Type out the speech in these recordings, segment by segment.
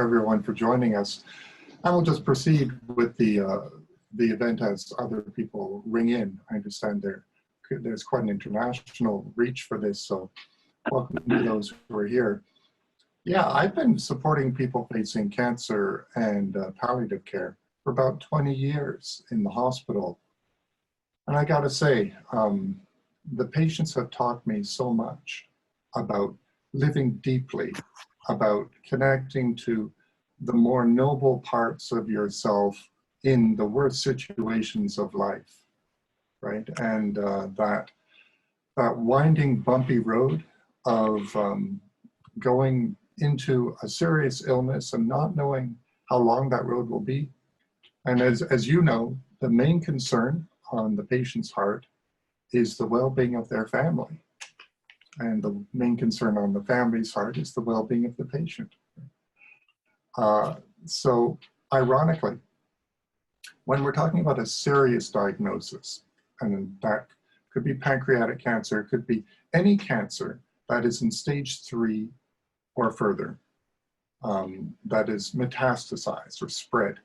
everyone for joining us. And we'll just proceed with the event as other people ring in. I understand there's quite an international reach for this, so welcome to those who are here. Yeah, I've been supporting people facing cancer and palliative care for about 20 years in the hospital. And I gotta say, the patients have taught me so much about living deeply, about connecting to the more noble parts of yourself in the worst situations of life, right? And that winding, bumpy road of going into a serious illness and not knowing how long that road will be. And as you know, the main concern on the patient's heart is the well-being of their family. And the main concern on the family's heart is the well-being of the patient. So ironically, when we're talking about a serious diagnosis, and that could be pancreatic cancer, it could be any cancer that is in stage 3 or further, that is metastasized or spread.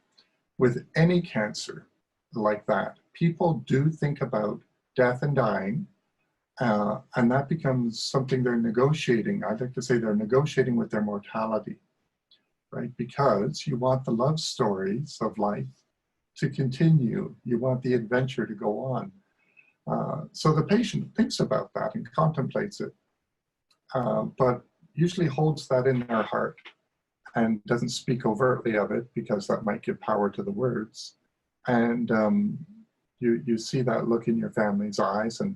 With any cancer like that, people do think about death and dying, and that becomes something they're negotiating. I'd like to say they're negotiating with their mortality, right? Because you want the love stories of life to continue. You want the adventure to go on. So the patient thinks about that and contemplates it, but usually holds that in their heart and doesn't speak overtly of it because that might give power to the words. And you see that look in your family's eyes, and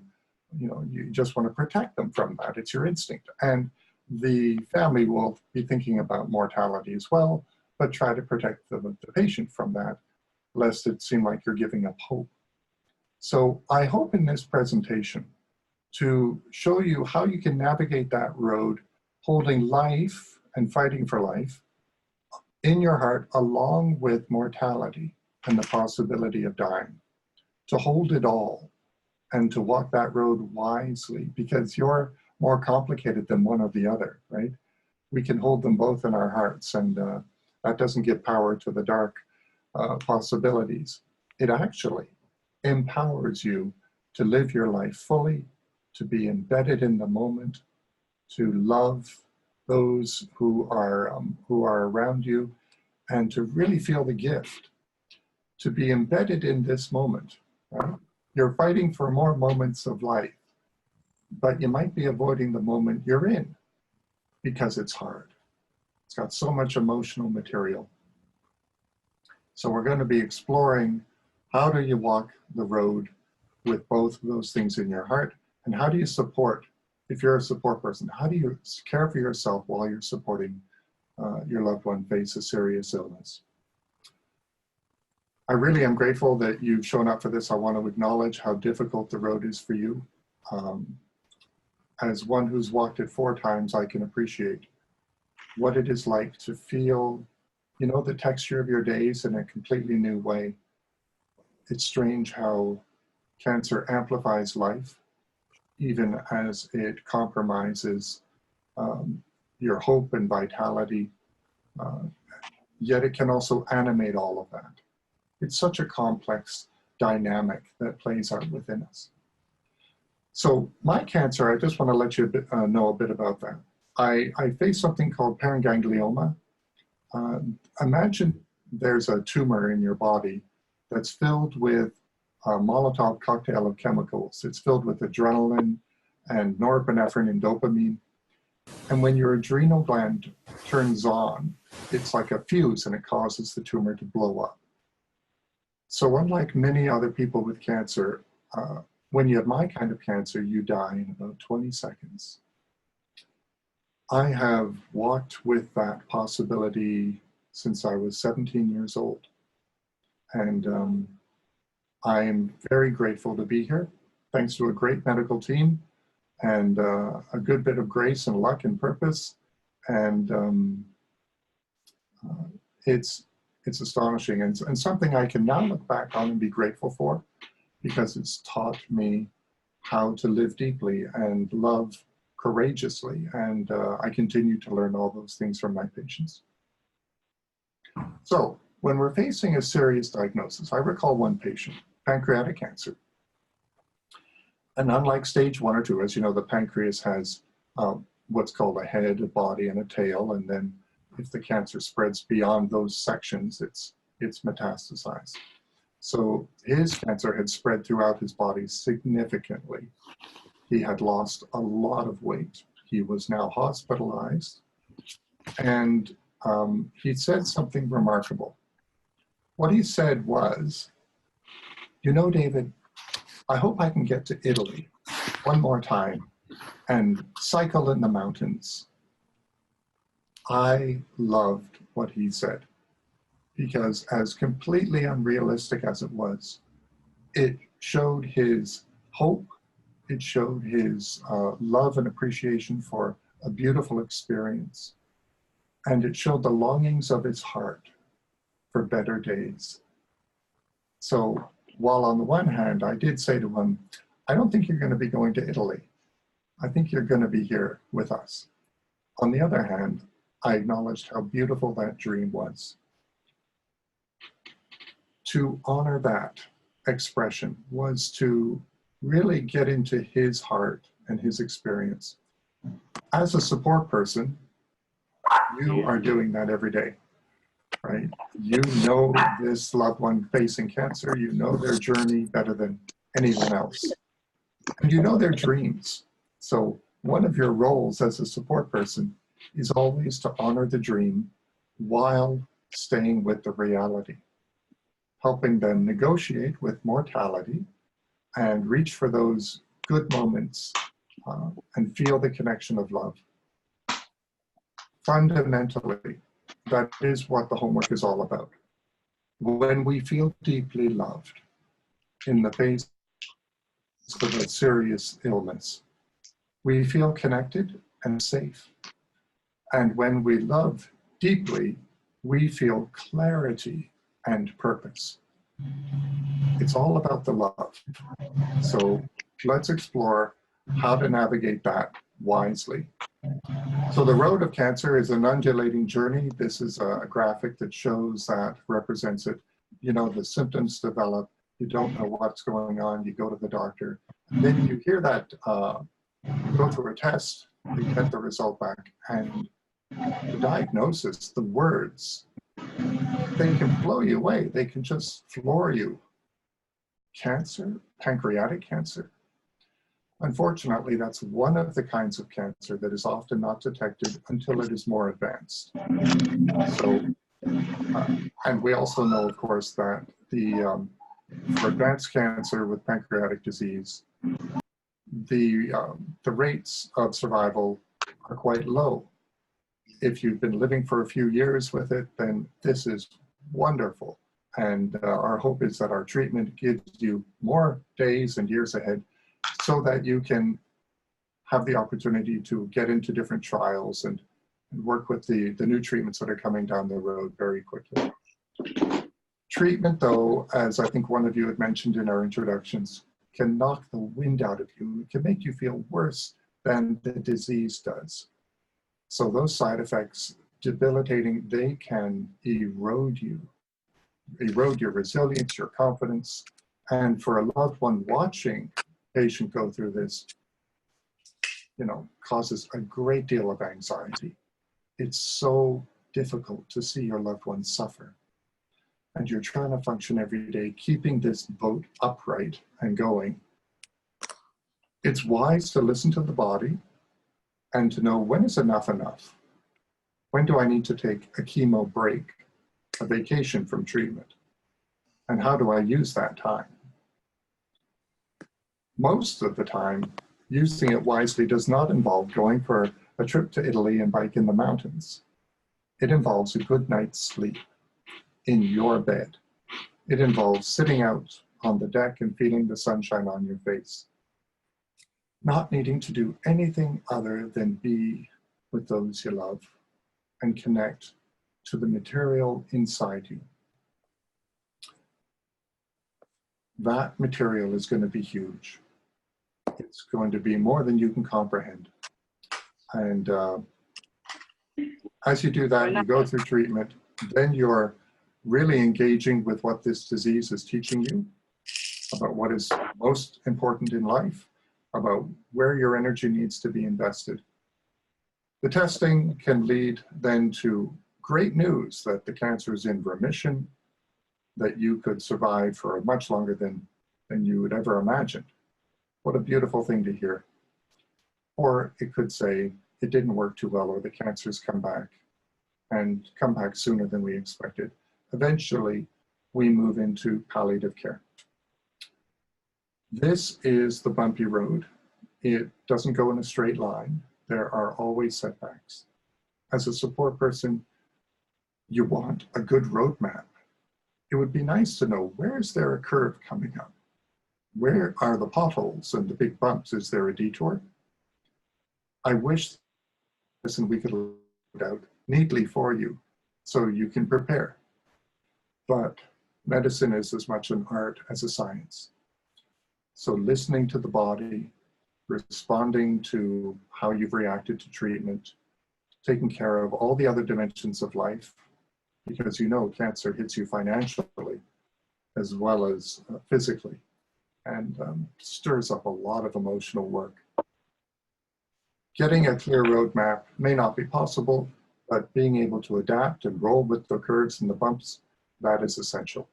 you just want to protect them from that. It's your instinct. And the family will be thinking about mortality as well, but try to protect the patient from that, lest it seem like you're giving up hope. So I hope in this presentation to show you how you can navigate that road, holding life and fighting for life in your heart, along with mortality and the possibility of dying, to hold it all and to walk that road wisely, because you're more complicated than one or the other, right? We can hold them both in our hearts, and that doesn't give power to the dark possibilities. It actually empowers you to live your life fully, to be embedded in the moment, to love those who are around you, and to really feel the gift, to be embedded in this moment, right? You're fighting for more moments of life, but you might be avoiding the moment you're in because it's hard. It's got so much emotional material. So we're going to be exploring, how do you walk the road with both of those things in your heart, and how do you support, if you're a support person, how do you care for yourself while you're supporting your loved one face a serious illness? I really am grateful that you've shown up for this. I want to acknowledge how difficult the road is for you. As one who's walked it 4 times, I can appreciate what it is like to feel, the texture of your days in a completely new way. It's strange how cancer amplifies life, even as it compromises your hope and vitality, yet it can also animate all of that. It's such a complex dynamic that plays out within us. So my cancer, I just want to let you know a bit about that. I face something called paraganglioma. Imagine there's a tumor in your body that's filled with a Molotov cocktail of chemicals. It's filled with adrenaline and norepinephrine and dopamine. And when your adrenal gland turns on, it's like a fuse, and it causes the tumor to blow up. So unlike many other people with cancer, when you have my kind of cancer, you die in about 20 seconds. I have walked with that possibility since I was 17 years old. And I am very grateful to be here, thanks to a great medical team and a good bit of grace and luck and purpose. And it's astonishing, and something I can now look back on and be grateful for, because it's taught me how to live deeply and love courageously. And I continue to learn all those things from my patients. So when we're facing a serious diagnosis, I recall one patient, pancreatic cancer. And unlike stage 1 or 2, as you know, the pancreas has what's called a head, a body, and a tail. And then if the cancer spreads beyond those sections, it's metastasized. So his cancer had spread throughout his body significantly. He had lost a lot of weight. He was now hospitalized. And he said something remarkable. What he said was, you know, David, I hope I can get to Italy one more time and cycle in the mountains. I loved what he said, because as completely unrealistic as it was, it showed his hope, it showed his love and appreciation for a beautiful experience, and it showed the longings of his heart for better days. So while on the one hand, I did say to him, I don't think you're going to be going to Italy. I think you're going to be here with us. On the other hand, I acknowledged how beautiful that dream was. To honor that expression was to really get into his heart and his experience. As a support person, you are doing that every day, right? You know this loved one facing cancer, you know their journey better than anyone else. And you know their dreams. So one of your roles as a support person is always to honor the dream while staying with the reality, helping them negotiate with mortality and reach for those good moments and feel the connection of love. Fundamentally, that is what the homework is all about. When we feel deeply loved in the face of a serious illness, we feel connected and safe. And when we love deeply, we feel clarity and purpose. It's all about the love. So let's explore how to navigate that wisely. So the road of cancer is an undulating journey. This is a graphic that shows that, represents it. You know, the symptoms develop, you don't know what's going on, you go to the doctor, and then you hear that, you go through a test, you get the result back, and the diagnosis, the words, they can blow you away. They can just floor you. Cancer, pancreatic cancer. Unfortunately, that's one of the kinds of cancer that is often not detected until it is more advanced. So, and we also know, of course, that for advanced cancer with pancreatic disease, the rates of survival are quite low. If you've been living for a few years with it, then this is wonderful. And our hope is that our treatment gives you more days and years ahead so that you can have the opportunity to get into different trials and work with the new treatments that are coming down the road very quickly. Treatment, though, as I think one of you had mentioned in our introductions, can knock the wind out of you. It can make you feel worse than the disease does. So those side effects, debilitating, they can erode you, erode your resilience, your confidence. And for a loved one watching a patient go through this, you know, causes a great deal of anxiety. It's so difficult to see your loved one suffer. And you're trying to function every day, keeping this boat upright and going. It's wise to listen to the body and to know, when is enough enough? When do I need to take a chemo break, a vacation from treatment? And how do I use that time? Most of the time, using it wisely does not involve going for a trip to Italy and bike in the mountains. It involves a good night's sleep in your bed. It involves sitting out on the deck and feeling the sunshine on your face. Not needing to do anything other than be with those you love and connect to the material inside you. That material is going to be huge. It's going to be more than you can comprehend. And as you do that, you go through treatment, then your really engaging with what this disease is teaching you, about what is most important in life, about where your energy needs to be invested. The testing can lead then to great news that the cancer is in remission, that you could survive for much longer than you would ever imagined. What a beautiful thing to hear. Or it could say it didn't work too well, or the cancer's come back and come back sooner than we expected. Eventually, we move into palliative care. This is the bumpy road. It doesn't go in a straight line. There are always setbacks. As a support person, you want a good roadmap. It would be nice to know, where is there a curve coming up? Where are the potholes and the big bumps? Is there a detour? I wish we could lay it out neatly for you so you can prepare. But medicine is as much an art as a science. So listening to the body, responding to how you've reacted to treatment, taking care of all the other dimensions of life, because you know cancer hits you financially as well as physically, and stirs up a lot of emotional work. Getting a clear roadmap may not be possible, but being able to adapt and roll with the curves and the bumps, that is essential.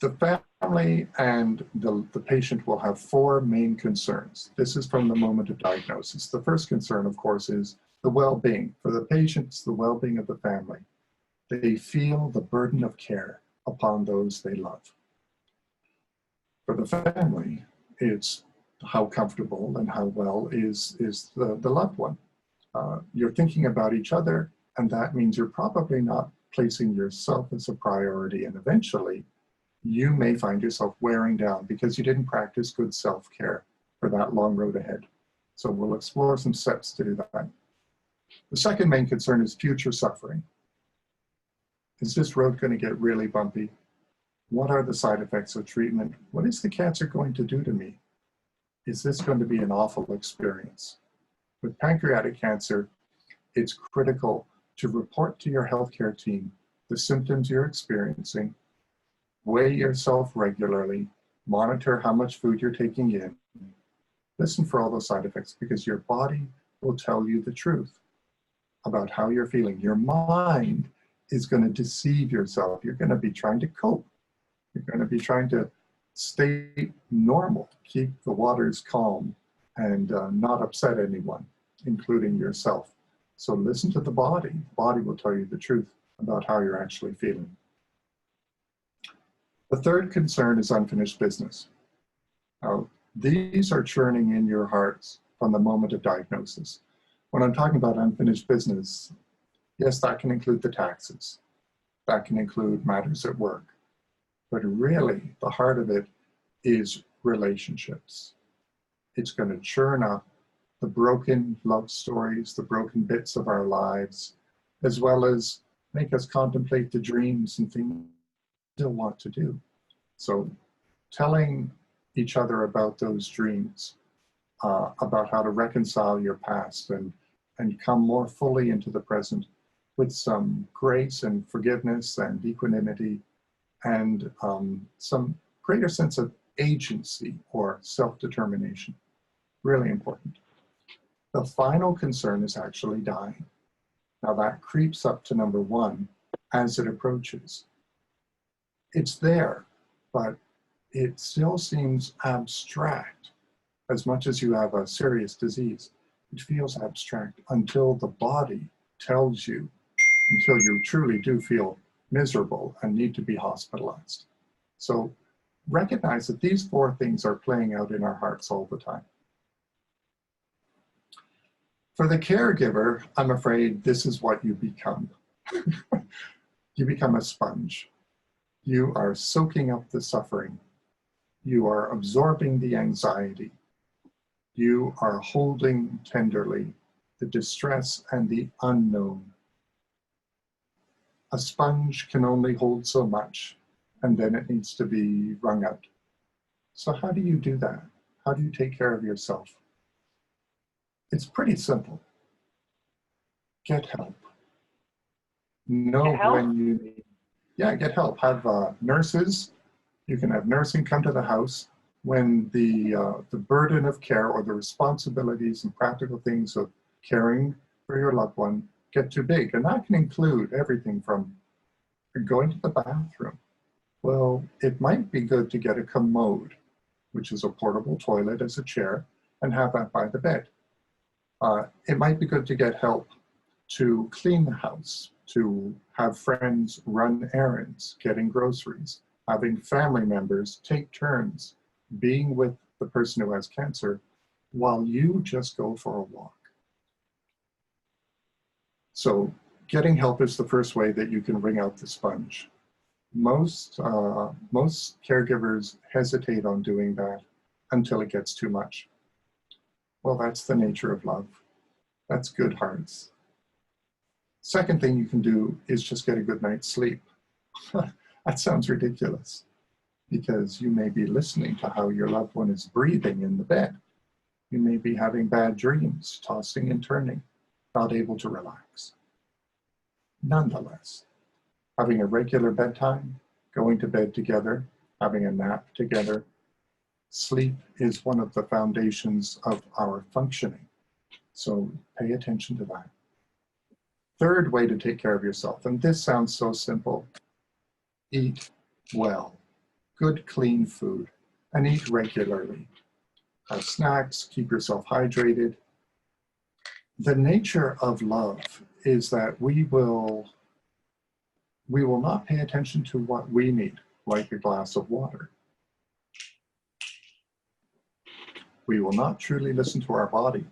The family and the patient will have four main concerns. This is from the moment of diagnosis. The first concern, of course, is the well-being. For the patients, the well-being of the family. They feel the burden of care upon those they love. For the family, it's how comfortable and how well is the loved one. You're thinking about each other, and that means you're probably not placing yourself as a priority, and eventually you may find yourself wearing down because you didn't practice good self-care for that long road ahead. So we'll explore some steps to do that. The second main concern is future suffering. Is this road going to get really bumpy? What are the side effects of treatment? What is the cancer going to do to me? Is this going to be an awful experience? With pancreatic cancer, it's critical to report to your healthcare team the symptoms you're experiencing, weigh yourself regularly, monitor how much food you're taking in, listen for all those side effects, because your body will tell you the truth about how you're feeling. Your mind is going to deceive yourself. You're going to be trying to cope. You're going to be trying to stay normal, keep the waters calm, and not upset anyone, including yourself. So listen to the body. The body will tell you the truth about how you're actually feeling. The third concern is unfinished business. Now, these are churning in your hearts from the moment of diagnosis. When I'm talking about unfinished business, yes, that can include the taxes. That can include matters at work. But really, the heart of it is relationships. It's going to churn up the broken love stories, the broken bits of our lives, as well as make us contemplate the dreams and things we still want to do. So telling each other about those dreams, about how to reconcile your past and come more fully into the present with some grace and forgiveness and equanimity and some greater sense of agency or self-determination. Really important. The final concern is actually dying. Now that creeps up to number one as it approaches. It's there, but it still seems abstract. As much as you have a serious disease, it feels abstract until the body tells you, until you truly do feel miserable and need to be hospitalized. So recognize that these four things are playing out in our hearts all the time. For the caregiver, I'm afraid this is what you become. You become a sponge. You are soaking up the suffering. You are absorbing the anxiety. You are holding tenderly the distress and the unknown. A sponge can only hold so much, and then it needs to be wrung out. So how do you do that? How do you take care of yourself? It's pretty simple. Get help. Know Get help? when you need, yeah, get help. Have nurses. You can have nursing come to the house when the burden of care or the responsibilities and practical things of caring for your loved one get too big. And that can include everything from going to the bathroom. Well, it might be good to get a commode, which is a portable toilet as a chair, and have that by the bed. It might be good to get help to clean the house, to have friends run errands, getting groceries, having family members take turns being with the person who has cancer while you just go for a walk. So getting help is the first way that you can wring out the sponge. Most caregivers hesitate on doing that until it gets too much. Well, that's the nature of love. That's good hearts. Second thing you can do is just get a good night's sleep. That sounds ridiculous because you may be listening to how your loved one is breathing in the bed. You may be having bad dreams, tossing and turning, not able to relax. Nonetheless, having a regular bedtime, going to bed together, having a nap together, sleep is one of the foundations of our functioning. So pay attention to that. Third way to take care of yourself, and this sounds so simple, eat well, good clean food, and eat regularly. Have snacks, keep yourself hydrated. The nature of love is that we will not pay attention to what we need, like a glass of water. We will not truly listen to our body.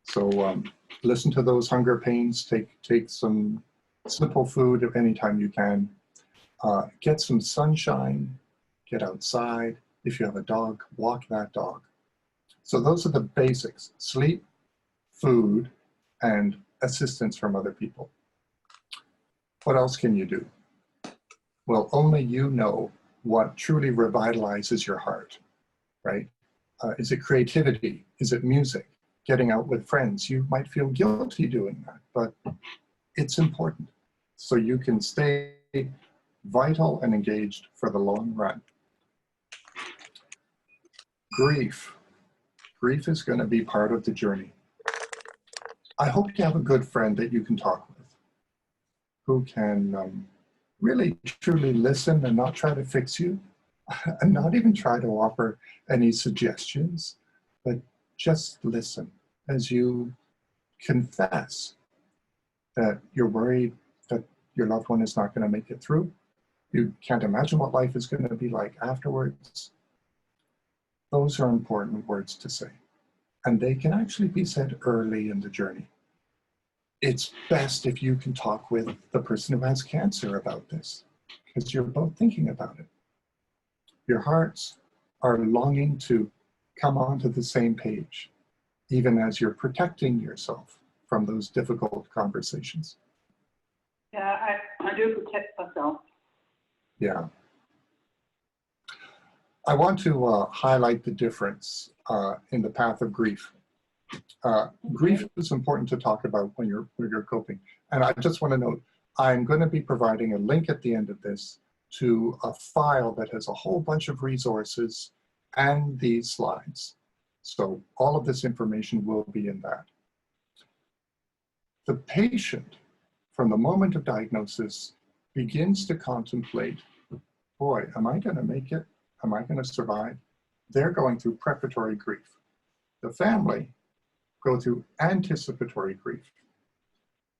So listen to those hunger pains, take some simple food at any time you can. Get some sunshine, get outside. If you have a dog, walk that dog. So those are the basics: sleep, food, and assistance from other people. What else can you do? Well, only you know what truly revitalizes your heart, right? Is it creativity? Is it music? Getting out with friends? You might feel guilty doing that, but it's important so you can stay vital and engaged for the long run. Grief. Grief is going to be part of the journey. I hope you have a good friend that you can talk with, who can really truly listen and not try to fix you, and not even try to offer any suggestions, but just listen as you confess that you're worried that your loved one is not going to make it through. You can't imagine what life is going to be like afterwards. Those are important words to say, and they can actually be said early in the journey. It's best if you can talk with the person who has cancer about this, because you're both thinking about it. Your hearts are longing to come onto the same page, even as you're protecting yourself from those difficult conversations. Yeah, I do protect myself. Yeah. I want to highlight the difference in the path of grief. Grief is important to talk about when you're coping. And I just want to note, I'm going to be providing a link at the end of this to a file that has a whole bunch of resources and these slides. So all of this information will be in that. The patient, from the moment of diagnosis, begins to contemplate, boy, am I going to make it? Am I going to survive? They're going through preparatory grief. The family go through anticipatory grief.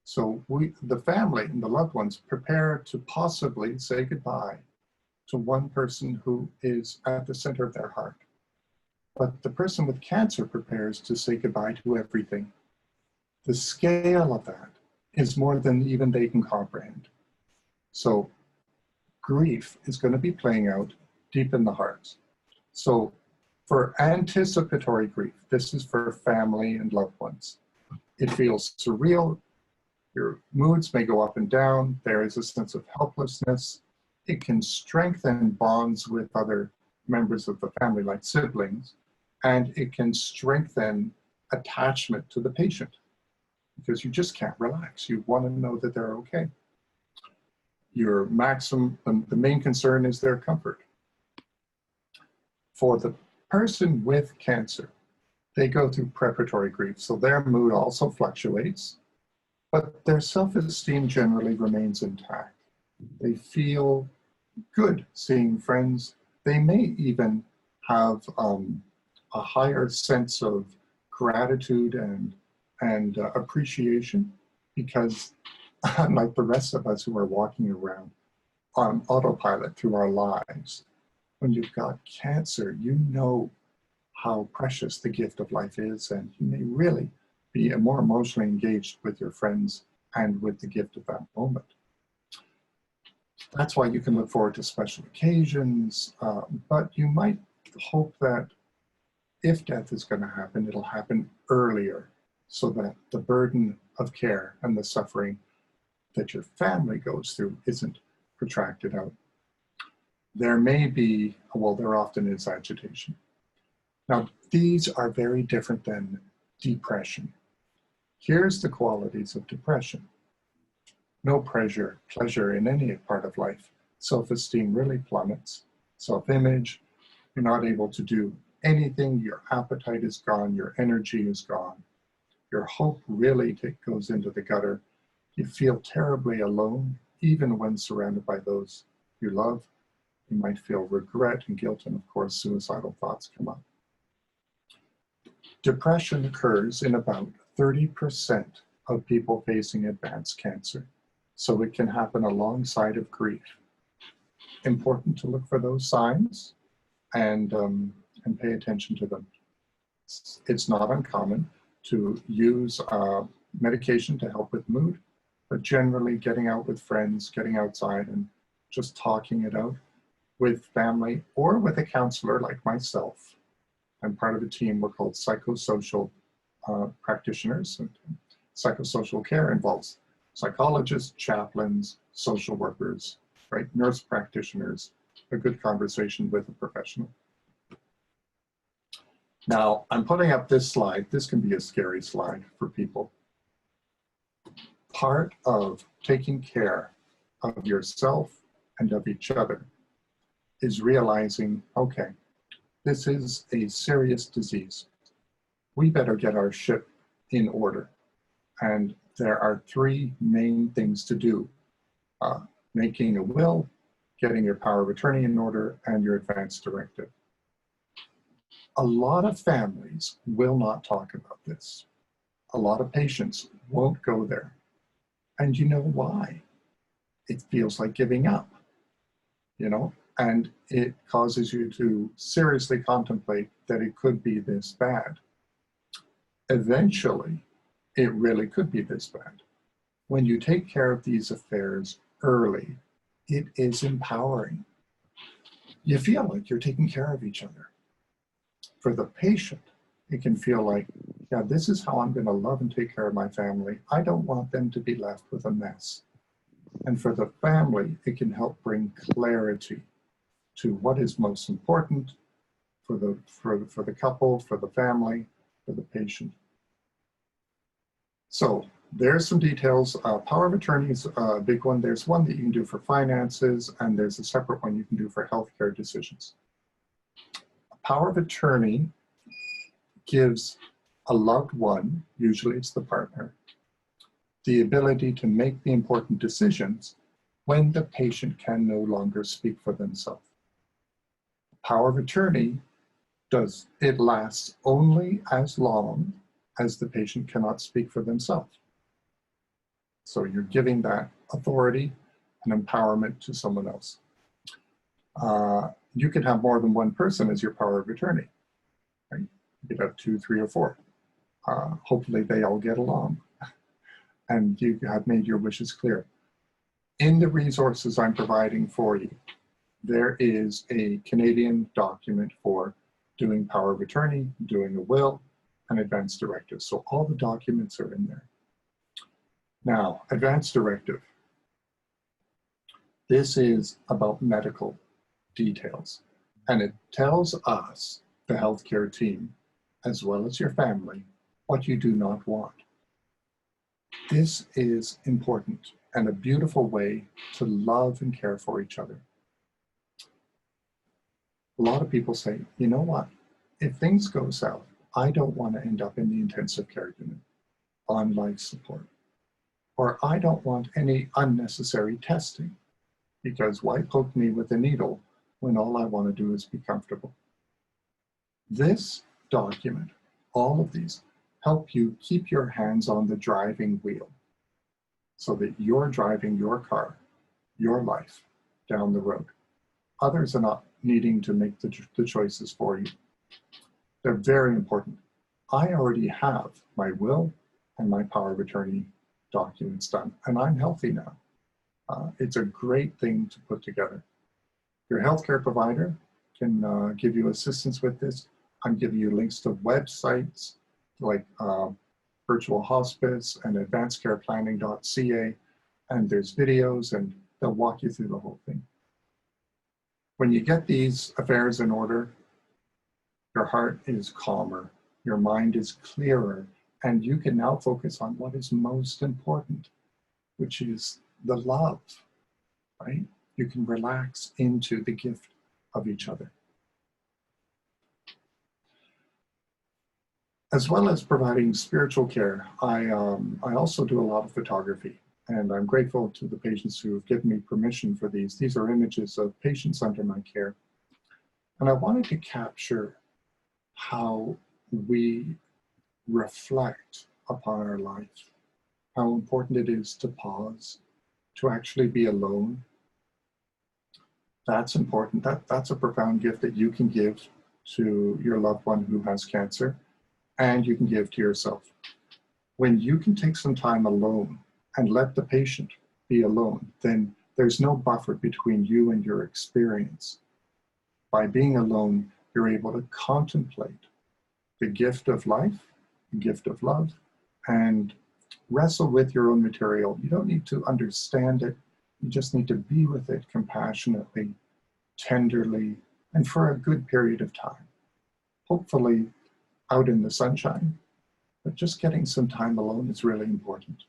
So the family and the loved ones prepare to possibly say goodbye to one person who is at the center of their heart. But the person with cancer prepares to say goodbye to everything. The scale of that is more than even they can comprehend. So grief is going to be playing out deep in the heart. So for anticipatory grief, this is for family and loved ones. It feels surreal. Your moods may go up and down. There is a sense of helplessness. It can strengthen bonds with other members of the family, like siblings, and it can strengthen attachment to the patient because you just can't relax. You want to know that they're okay. Your maximum, the main concern is their comfort. For the person with cancer, they go through preparatory grief, so their mood also fluctuates, but their self-esteem generally remains intact. They feel good seeing friends. They may even have a higher sense of gratitude and appreciation, because unlike the rest of us who are walking around on autopilot through our lives, when you've got cancer, you know how precious the gift of life is, and you may really be more emotionally engaged with your friends and with the gift of that moment. That's why you can look forward to special occasions, but you might hope that if death is going to happen, it'll happen earlier, so that the burden of care and the suffering that your family goes through isn't protracted out. There may be, well, there often is agitation. Now, these are very different than depression. Here's the qualities of depression. No pleasure in any part of life. Self-esteem really plummets. Self-image, you're not able to do anything. Your appetite is gone. Your energy is gone. Your hope really goes into the gutter. You feel terribly alone, even when surrounded by those you love. You might feel regret and guilt, and of course, suicidal thoughts come up. Depression occurs in about 30% of people facing advanced cancer, so it can happen alongside of grief. Important to look for those signs and pay attention to them. It's not uncommon to use medication to help with mood, but generally getting out with friends, getting outside and just talking it out with family or with a counselor like myself. I'm part of a team. We're called psychosocial practitioners. And psychosocial care involves psychologists, chaplains, social workers, right? Nurse practitioners, a good conversation with a professional. Now, I'm putting up this slide. This can be a scary slide for people. Part of taking care of yourself and of each other is realizing, okay, this is a serious disease. We better get our ship in order. And there are three main things to do. Making a will, getting your power of attorney in order, and your advance directive. A lot of families will not talk about this. A lot of patients won't go there. And you know why? It feels like giving up, you know? And it causes you to seriously contemplate that it could be this bad. Eventually, it really could be this bad. When you take care of these affairs early, it is empowering. You feel like you're taking care of each other. For the patient, it can feel like, yeah, this is how I'm going to love and take care of my family. I don't want them to be left with a mess. And for the family, it can help bring clarity to what is most important for the couple, for the family, for the patient. So there's some details. Power of attorney is a big one. There's one that you can do for finances, and there's a separate one you can do for healthcare decisions. Power of attorney gives a loved one, usually it's the partner, the ability to make the important decisions when the patient can no longer speak for themselves. Power of attorney lasts only as long as the patient cannot speak for themselves. So you're giving that authority and empowerment to someone else. You can have more than one person as your power of attorney, right? You could have 2, 3, or 4. Hopefully they all get along and you have made your wishes clear. In the resources I'm providing for you, there is a Canadian document for doing power of attorney, doing a will, and advance directive. So all the documents are in there. Now, advance directive. This is about medical details, and it tells us, the healthcare team, as well as your family, what you do not want. This is important. and a beautiful way to love and care for each other. A lot of people say, you know what, if things go south, I don't want to end up in the intensive care unit on life support, or I don't want any unnecessary testing, because why poke me with a needle when all I want to do is be comfortable? This document, all of these, help you keep your hands on the driving wheel so that you're driving your car, your life, down the road. Others are not needing to make the choices for you. They're very important. I already have my will and my power of attorney documents done, and I'm healthy now. It's a great thing to put together. Your healthcare provider can give you assistance with this. I'm giving you links to websites like Virtual Hospice and advancedcareplanning.ca, and there's videos, and they'll walk you through the whole thing. When you get these affairs in order, your heart is calmer, your mind is clearer, and you can now focus on what is most important, which is the love, right? You can relax into the gift of each other. As well as providing spiritual care, I also do a lot of photography, and I'm grateful to the patients who have given me permission for these. These are images of patients under my care. And I wanted to capture how we reflect upon our life, how important it is to pause, to actually be alone. That's important. That's a profound gift that you can give to your loved one who has cancer, and you can give to yourself. When you can take some time alone and let the patient be alone, then there's no buffer between you and your experience. By being alone, you're able to contemplate the gift of life, the gift of love, and wrestle with your own material. You don't need to understand it. You just need to be with it compassionately, tenderly, and for a good period of time. Hopefully out in the sunshine, but just getting some time alone is really important.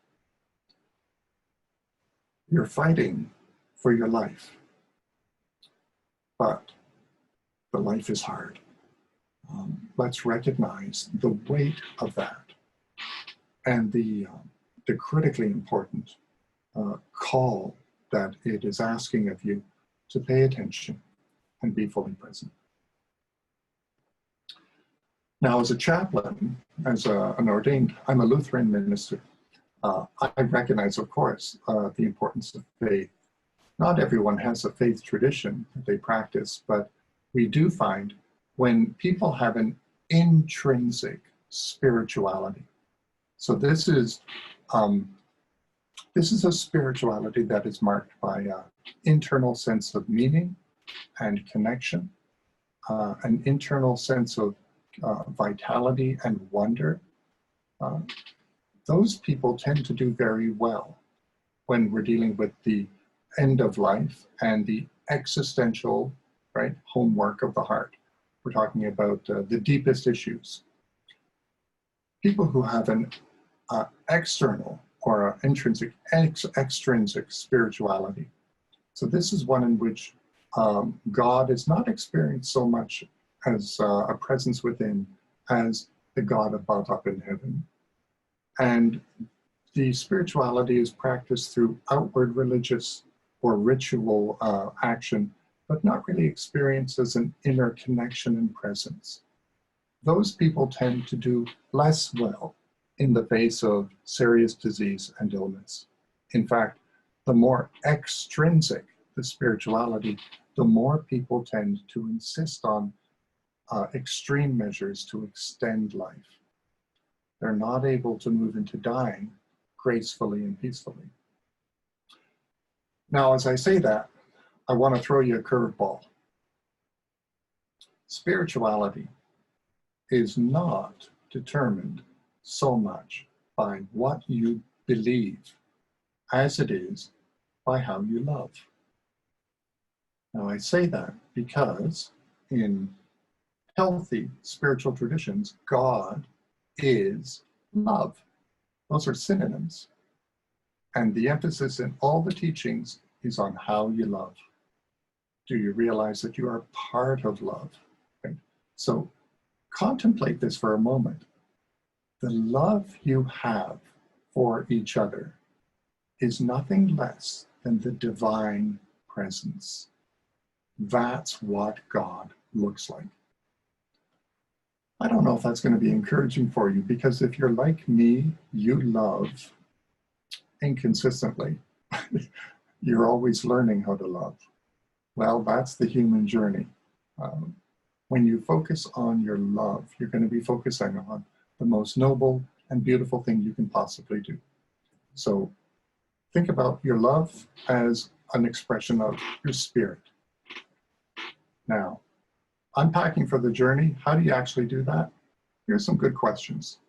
You're fighting for your life, but the life is hard. Let's recognize the weight of that and the critically important call that it is asking of you to pay attention and be fully present. Now, as a chaplain, as an ordained, I'm a Lutheran minister. I recognize, of course, the importance of faith. Not everyone has a faith tradition that they practice, but we do find when people have an intrinsic spirituality. So this is a spirituality that is marked by an internal sense of meaning and connection, an internal sense of vitality and wonder. Those people tend to do very well when we're dealing with the end of life and the existential, right, homework of the heart. We're talking about the deepest issues. People who have an external or intrinsic, extrinsic spirituality. So this is one in which God is not experienced so much as a presence within as the God above up in heaven. And the spirituality is practiced through outward religious or ritual action, but not really experienced as an inner connection and presence. Those people tend to do less well in the face of serious disease and illness. In fact, the more extrinsic the spirituality, the more people tend to insist on extreme measures to extend life. They're not able to move into dying gracefully and peacefully. Now, as I say that, I want to throw you a curveball. Spirituality is not determined so much by what you believe as it is by how you love. Now, I say that because in healthy spiritual traditions, God is love. Those are synonyms. And the emphasis in all the teachings is on how you love. Do you realize that you are part of love? Right? So contemplate this for a moment. The love you have for each other is nothing less than the divine presence. That's what God looks like. I don't know if that's going to be encouraging for you, because if you're like me, you love inconsistently. You're always learning how to love. Well, that's the human journey. When you focus on your love, you're going to be focusing on the most noble and beautiful thing you can possibly do. So think about your love as an expression of your spirit. Now, unpacking for the journey, how do you actually do that? Here's some good questions.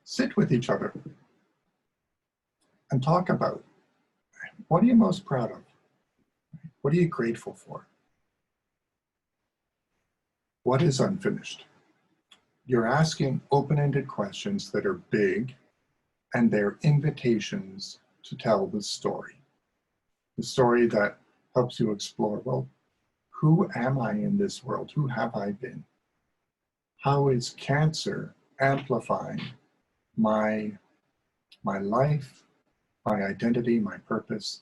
Sit with each other and talk about, what are you most proud of? What are you grateful for? What is unfinished? You're asking open-ended questions that are big, and they're invitations to tell the story that helps you explore, well, who am I in this world? Who have I been? How is cancer amplifying my life, my identity, my purpose?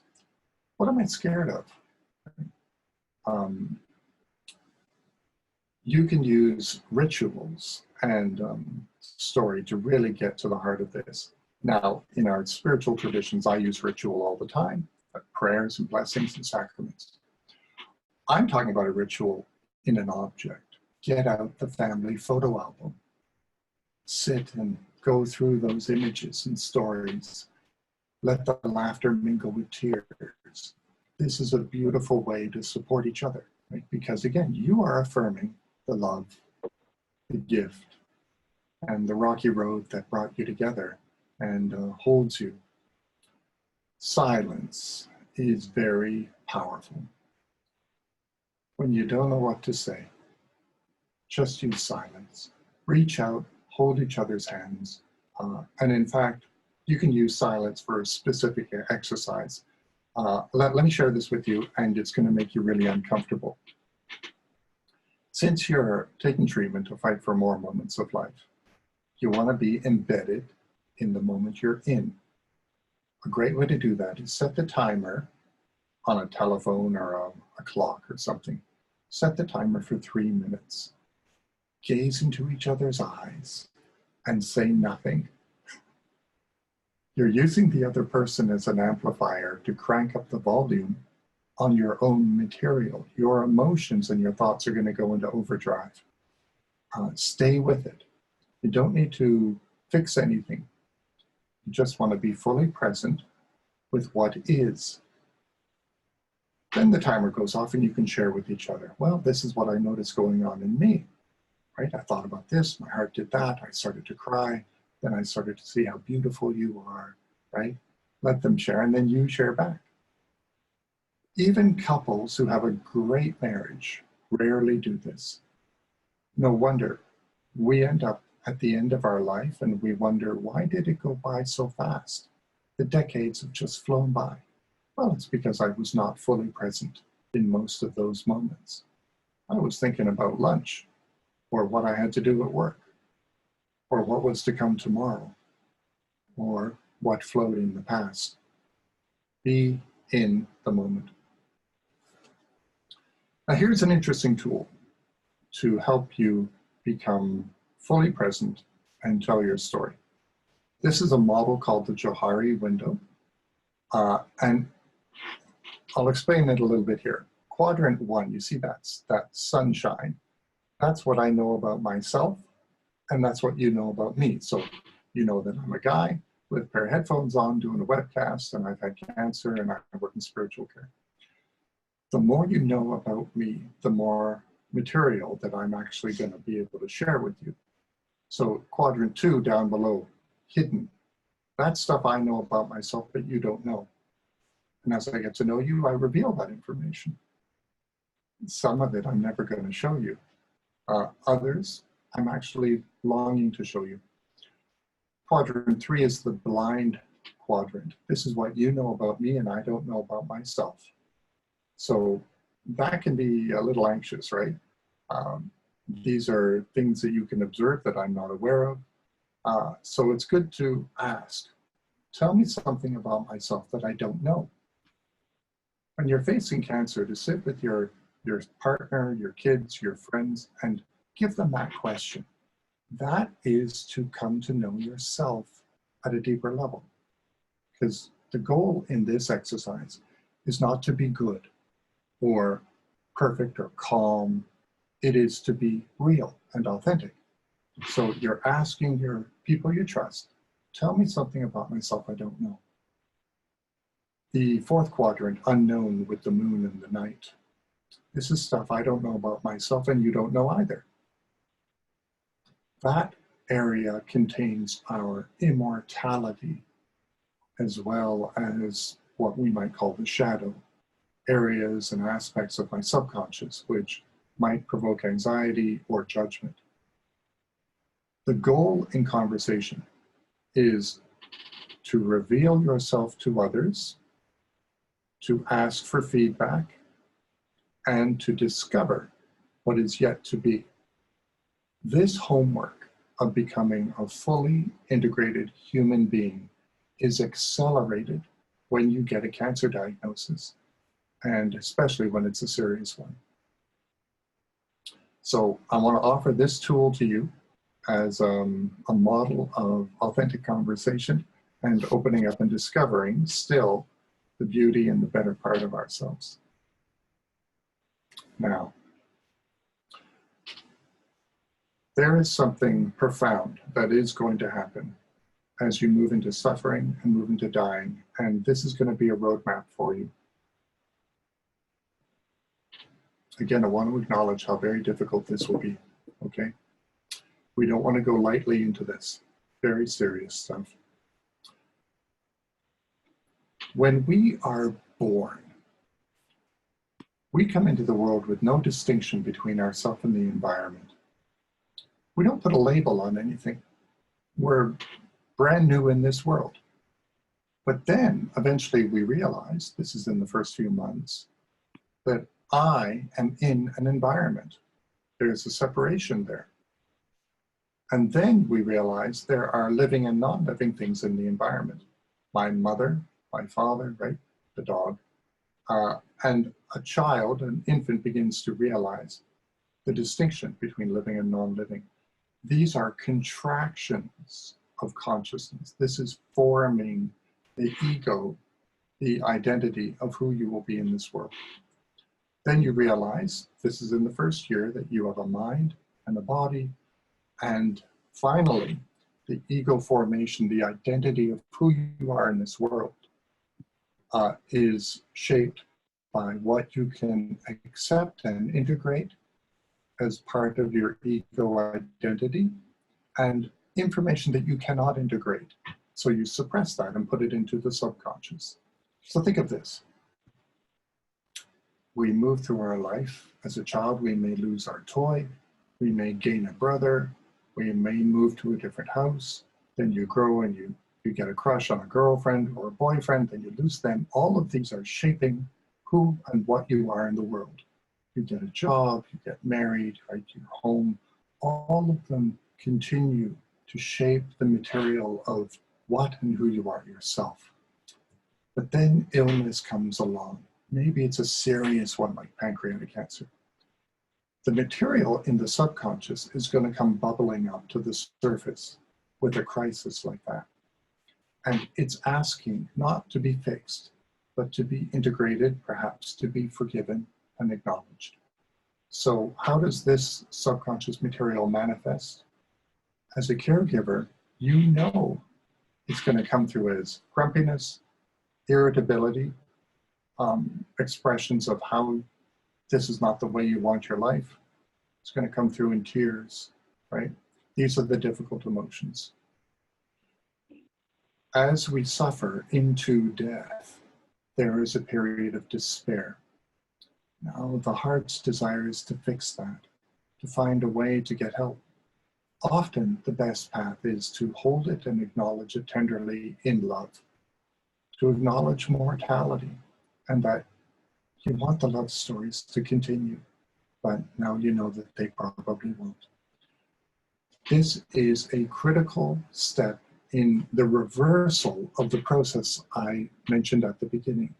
What am I scared of? You can use rituals and story to really get to the heart of this. Now, in our spiritual traditions, I use ritual all the time, prayers and blessings and sacraments. I'm talking about a ritual in an object. Get out the family photo album. Sit and go through those images and stories. Let the laughter mingle with tears. This is a beautiful way to support each other, right? Because again, you are affirming the love, the gift, and the rocky road that brought you together and holds you. Silence is very powerful. When you don't know what to say, just use silence. Reach out, hold each other's hands, and in fact, you can use silence for a specific exercise. Let me share this with you, and it's going to make you really uncomfortable. Since you're taking treatment to fight for more moments of life, you want to be embedded in the moment you're in. A great way to do that is set the timer on a telephone or a clock or something. Set the timer for 3 minutes. Gaze into each other's eyes and say nothing. You're using the other person as an amplifier to crank up the volume on your own material. Your emotions and your thoughts are going to go into overdrive. Stay with it. You don't need to fix anything. You just want to be fully present with what is. Then the timer goes off and you can share with each other. Well, this is what I noticed going on in me, right? I thought about this, my heart did that, I started to cry, then I started to see how beautiful you are, right? Let them share, and then you share back. Even couples who have a great marriage rarely do this. No wonder we end up at the end of our life and we wonder, why did it go by so fast? The decades have just flown by. Well, it's because I was not fully present in most of those moments. I was thinking about lunch, or what I had to do at work, or what was to come tomorrow, or what flowed in the past. Be in the moment. Now, here's an interesting tool to help you become fully present and tell your story. This is a model called the Johari window, and I'll explain it a little bit here. Quadrant 1, you see that sunshine. That's what I know about myself, and that's what you know about me. So you know that I'm a guy with a pair of headphones on doing a webcast, and I've had cancer, and I work in spiritual care. The more you know about me, the more material that I'm actually going to be able to share with you. So quadrant 2 down below, hidden. That's stuff I know about myself, but you don't know. And as I get to know you, I reveal that information. Some of it I'm never going to show you. Others, I'm actually longing to show you. Quadrant 3 is the blind quadrant. This is what you know about me and I don't know about myself. So that can be a little anxious, right? These are things that you can observe that I'm not aware of. So it's good to ask, tell me something about myself that I don't know. When you're facing cancer, to sit with your partner, your kids, your friends, and give them that question. That is to come to know yourself at a deeper level. Because the goal in this exercise is not to be good or perfect or calm. It is to be real and authentic. So you're asking your people you trust, tell me something about myself I don't know. The fourth quadrant, unknown, with the moon and the night. This is stuff I don't know about myself and you don't know either. That area contains our immortality as well as what we might call the shadow, areas and aspects of my subconscious which might provoke anxiety or judgment. The goal in conversation is to reveal yourself to others, to ask for feedback, and to discover what is yet to be. This homework of becoming a fully integrated human being is accelerated when you get a cancer diagnosis, and especially when it's a serious one. So I want to offer this tool to you as a model of authentic conversation and opening up and discovering still the beauty and the better part of ourselves. Now, there is something profound that is going to happen as you move into suffering and move into dying, and this is going to be a roadmap for you. Again, I want to acknowledge how very difficult this will be, okay? We don't want to go lightly into this. Very serious stuff. When we are born, we come into the world with no distinction between ourselves and the environment. We don't put a label on anything. We're brand new in this world. But then eventually we realize, this is in the first few months, that I am in an environment. There's a separation there. And then we realize there are living and non-living things in the environment. My mother, my father, right? The dog. And a child, an infant, begins to realize the distinction between living and non-living. These are contractions of consciousness. This is forming the ego, the identity of who you will be in this world. Then you realize, this is in the first year, that you have a mind and a body. And finally, the ego formation, the identity of who you are in this world, is shaped by what you can accept and integrate as part of your ego identity, and information that you cannot integrate. So you suppress that and put it into the subconscious. So think of this. We move through our life. As a child, we may lose our toy. We may gain a brother. We may move to a different house. Then you grow and you get a crush on a girlfriend or a boyfriend, then you lose them. All of these are shaping who and what you are in the world. You get a job, you get married, right, your home. All of them continue to shape the material of what and who you are yourself. But then illness comes along. Maybe it's a serious one like pancreatic cancer. The material in the subconscious is going to come bubbling up to the surface with a crisis like that. And it's asking not to be fixed, but to be integrated, perhaps to be forgiven and acknowledged. So how does this subconscious material manifest? As a caregiver, you know it's going to come through as grumpiness, irritability, expressions of how this is not the way you want your life. It's going to come through in tears, right? These are the difficult emotions. As we suffer into death, there is a period of despair. Now, the heart's desire is to fix that, to find a way to get help. Often the best path is to hold it and acknowledge it tenderly in love, to acknowledge mortality and that you want the love stories to continue, but now you know that they probably won't. This is a critical step in the reversal of the process I mentioned at the beginning.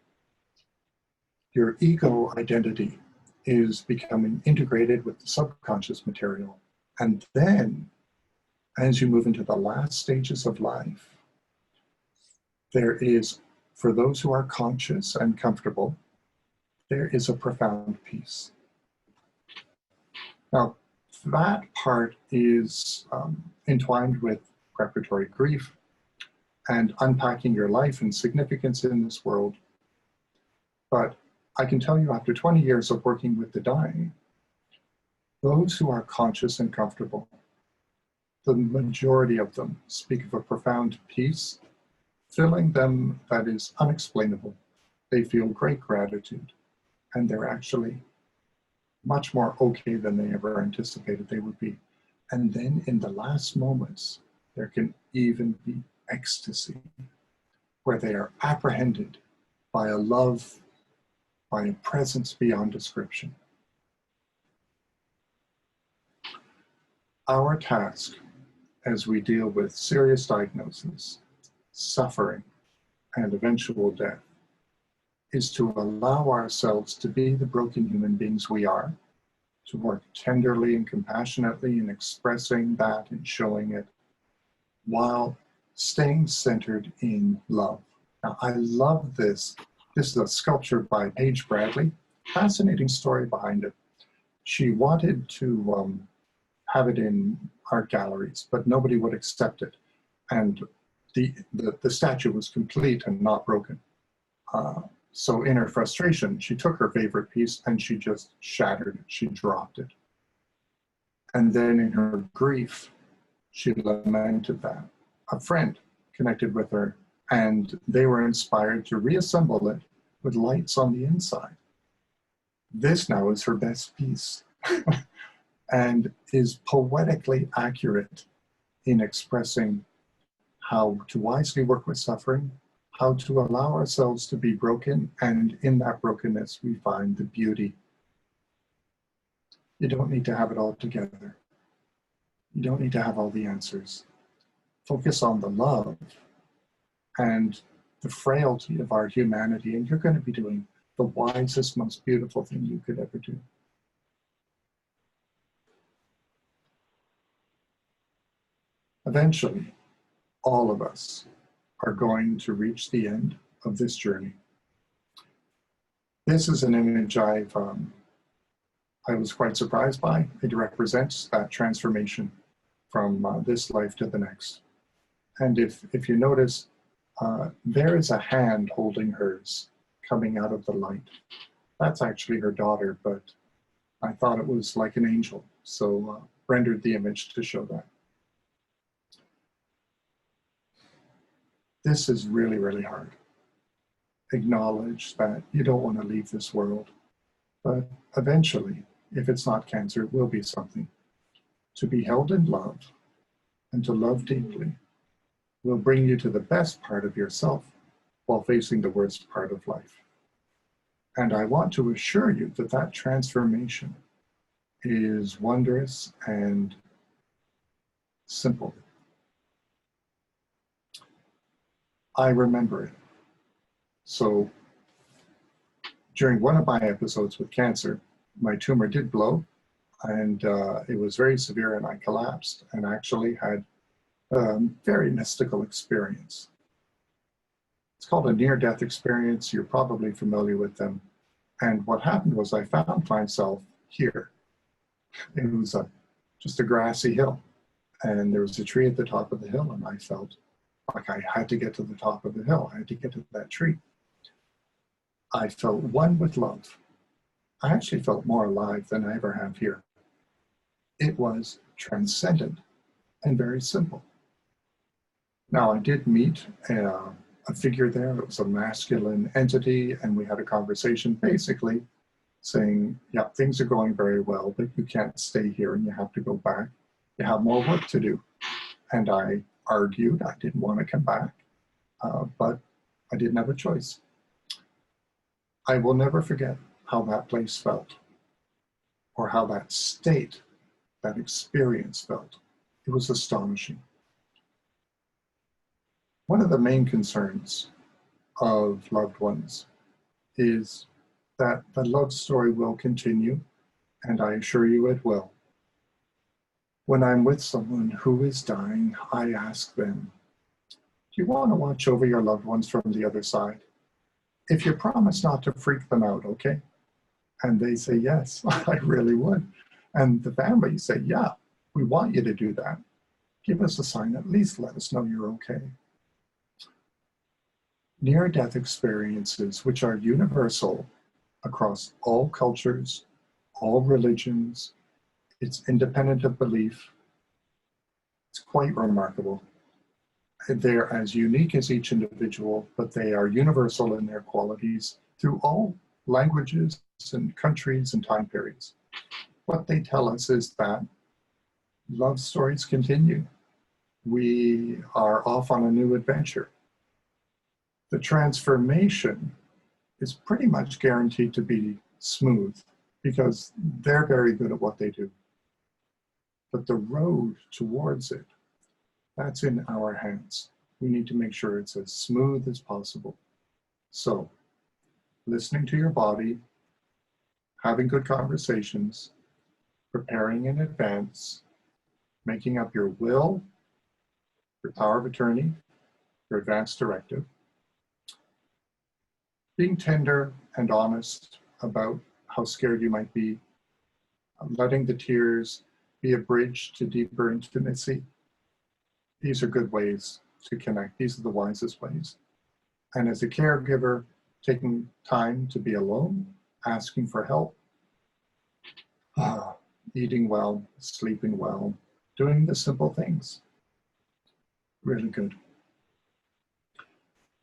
Your ego identity is becoming integrated with the subconscious material. And then, as you move into the last stages of life, there is, for those who are conscious and comfortable, there is a profound peace. Now, that part is entwined with preparatory grief and unpacking your life and significance in this world. But I can tell you, after 20 years of working with the dying, those who are conscious and comfortable, the majority of them speak of a profound peace, filling them that is unexplainable. They feel great gratitude, and they're actually much more okay than they ever anticipated they would be. And then in the last moments, there can even be ecstasy, where they are apprehended by a love, by a presence beyond description. Our task as we deal with serious diagnosis, suffering, and eventual death is to allow ourselves to be the broken human beings we are, to work tenderly and compassionately in expressing that and showing it, while staying centered in love. Now, I love this. This is a sculpture by Paige Bradley. Fascinating story behind it. She wanted to have it in art galleries, but nobody would accept it. And the statue was complete and not broken. So in her frustration, she took her favorite piece and she just shattered it. She dropped it. And then in her grief, she lamented that. A friend connected with her and they were inspired to reassemble it with lights on the inside. This now is her best piece and is poetically accurate in expressing how to wisely work with suffering, how to allow ourselves to be broken, and in that brokenness we find the beauty. You don't need to have it all together. You don't need to have all the answers. Focus on the love and the frailty of our humanity, and you're going to be doing the wisest, most beautiful thing you could ever do. Eventually, all of us are going to reach the end of this journey. This is an image I was quite surprised by. It represents that transformation from this life to the next. And if you notice, there is a hand holding hers coming out of the light. That's actually her daughter, but I thought it was like an angel, so rendered the image to show that. This is really, really hard. Acknowledge that you don't want to leave this world, but eventually, if it's not cancer, it will be something. To be held in love and to love deeply will bring you to the best part of yourself while facing the worst part of life. And I want to assure you that that transformation is wondrous and simple. I remember it. So during one of my episodes with cancer, my tumor did blow, and it was very severe, and I collapsed and actually had a very mystical experience. It's called a near-death experience. You're probably familiar with them. And what happened was I found myself here. It was just a grassy hill, and there was a tree at the top of the hill, and I felt like I had to get to the top of the hill. I had to get to that tree. I felt one with love. I actually felt more alive than I ever have here. It was transcendent and very simple. Now, I did meet a figure there. It was a masculine entity, and we had a conversation basically saying, yeah, things are going very well, but you can't stay here and you have to go back. You have more work to do. And I argued, I didn't want to come back, but I didn't have a choice. I will never forget how that place felt, or how that state, that experience felt. It was astonishing. One of the main concerns of loved ones is that the love story will continue, and I assure you it will. When I'm with someone who is dying, I ask them, do you want to watch over your loved ones from the other side? If you promise not to freak them out, okay? And they say, yes, I really would. And the family say, yeah, we want you to do that. Give us a sign, at least let us know you're okay. Near-death experiences, which are universal across all cultures, all religions, it's independent of belief. It's quite remarkable. They're as unique as each individual, but they are universal in their qualities through all languages and countries and time periods. What they tell us is that love stories continue. We are off on a new adventure. The transformation is pretty much guaranteed to be smooth because they're very good at what they do. But the road towards it, that's in our hands. We need to make sure it's as smooth as possible. So, listening to your body, having good conversations, preparing in advance, making up your will, your power of attorney, your advance directive, being tender and honest about how scared you might be, letting the tears be a bridge to deeper intimacy. These are good ways to connect. These are the wisest ways. And as a caregiver, taking time to be alone, asking for help, eating well, sleeping well, doing the simple things. Really good.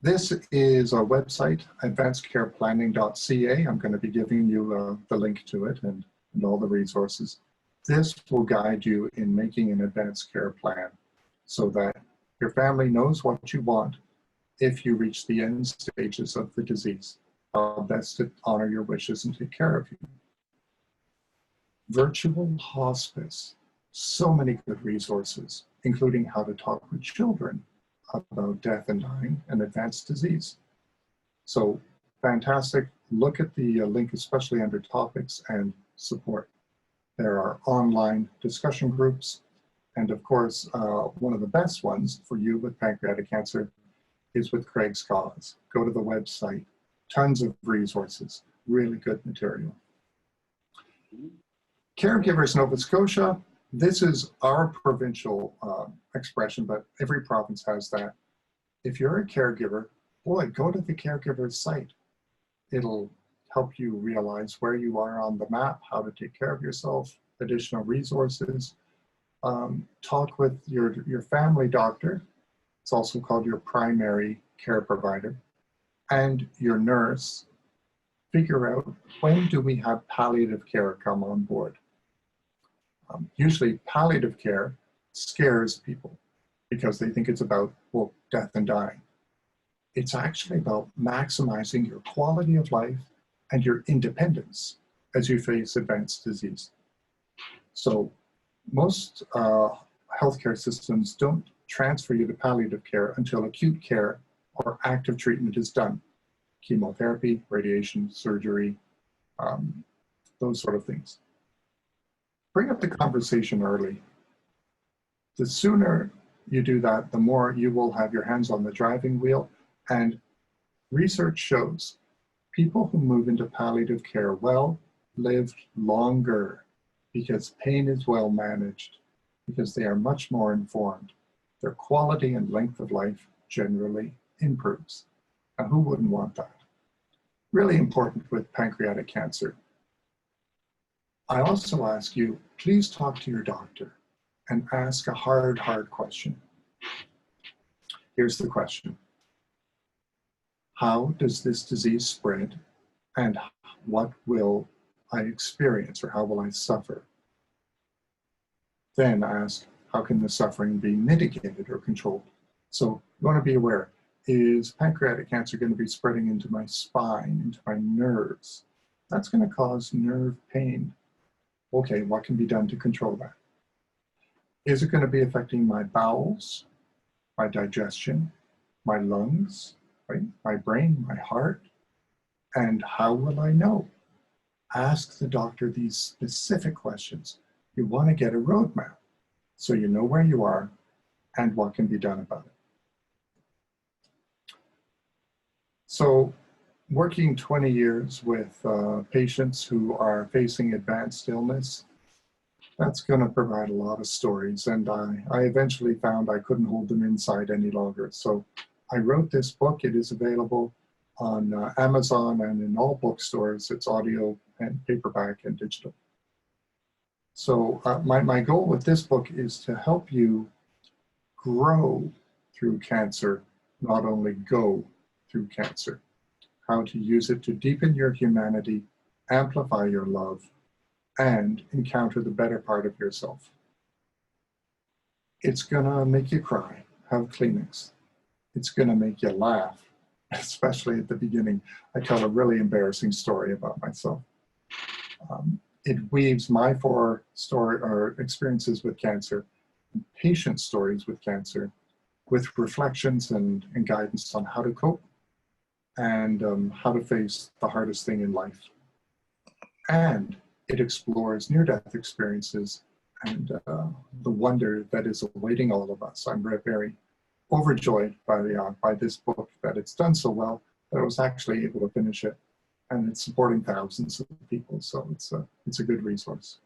This is our website, advancedcareplanning.ca. I'm going to be giving you the link to it and all the resources. This will guide you in making an advanced care plan so that your family knows what you want if you reach the end stages of the disease, how best to honor your wishes and take care of you. Virtual hospice, so many good resources, including how to talk with children about death and dying and advanced disease. So fantastic. Look at the link, especially under topics and support. There are online discussion groups. And of course, one of the best ones for you with pancreatic cancer is with Craig's Cause. Go to the website, tons of resources, really good material. Caregivers Nova Scotia, this is our provincial expression, but every province has that. If you're a caregiver, boy, go to the caregiver's site. It'll help you realize where you are on the map, how to take care of yourself, additional resources. Talk with your family doctor. It's also called your primary care provider, and your nurse. Figure out, when do we have palliative care come on board? Usually palliative care scares people because they think it's about, well, death and dying. It's actually about maximizing your quality of life and your independence as you face advanced disease. So most healthcare systems don't transfer you to palliative care until acute care or active treatment is done. Chemotherapy, radiation, surgery, those sort of things. Bring up the conversation early. The sooner you do that, the more you will have your hands on the driving wheel. And research shows people who move into palliative care live longer because pain is well managed, because they are much more informed. Their quality and length of life generally improves. Now, who wouldn't want that? Really important with pancreatic cancer. I also ask you, please talk to your doctor and ask a hard question. Here's the question. How does this disease spread, and what will I experience, or how will I suffer? Then ask, how can the suffering be mitigated or controlled? So you want to be aware, is pancreatic cancer going to be spreading into my spine, into my nerves? That's going to cause nerve pain. Okay, what can be done to control that? Is it going to be affecting my bowels, my digestion, my lungs, right? My brain, my heart? And how will I know? Ask the doctor these specific questions. You want to get a roadmap so you know where you are and what can be done about it. So working 20 years with patients who are facing advanced illness, that's going to provide a lot of stories. And I eventually found I couldn't hold them inside any longer. So I wrote this book. It is available on Amazon and in all bookstores. It's audio and paperback and digital. So my goal with this book is to help you grow through cancer, not only go through cancer. How to use it to deepen your humanity, amplify your love, and encounter the better part of yourself. It's gonna make you cry, have Kleenex. It's gonna make you laugh, especially at the beginning. I tell a really embarrassing story about myself. It weaves my 4 experiences with cancer, patient stories with cancer, with reflections and guidance on how to cope and how to face the hardest thing in life. And it explores near-death experiences and the wonder that is awaiting all of us. I'm very overjoyed by this book, that it's done so well that I was actually able to finish it, and it's supporting thousands of people, so it's a good resource.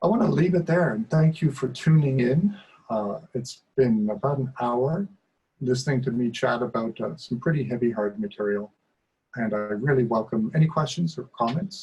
I want to leave it there and thank you for tuning in. It's been about an hour listening to me chat about some pretty heavy, hard material, and I really welcome any questions or comments.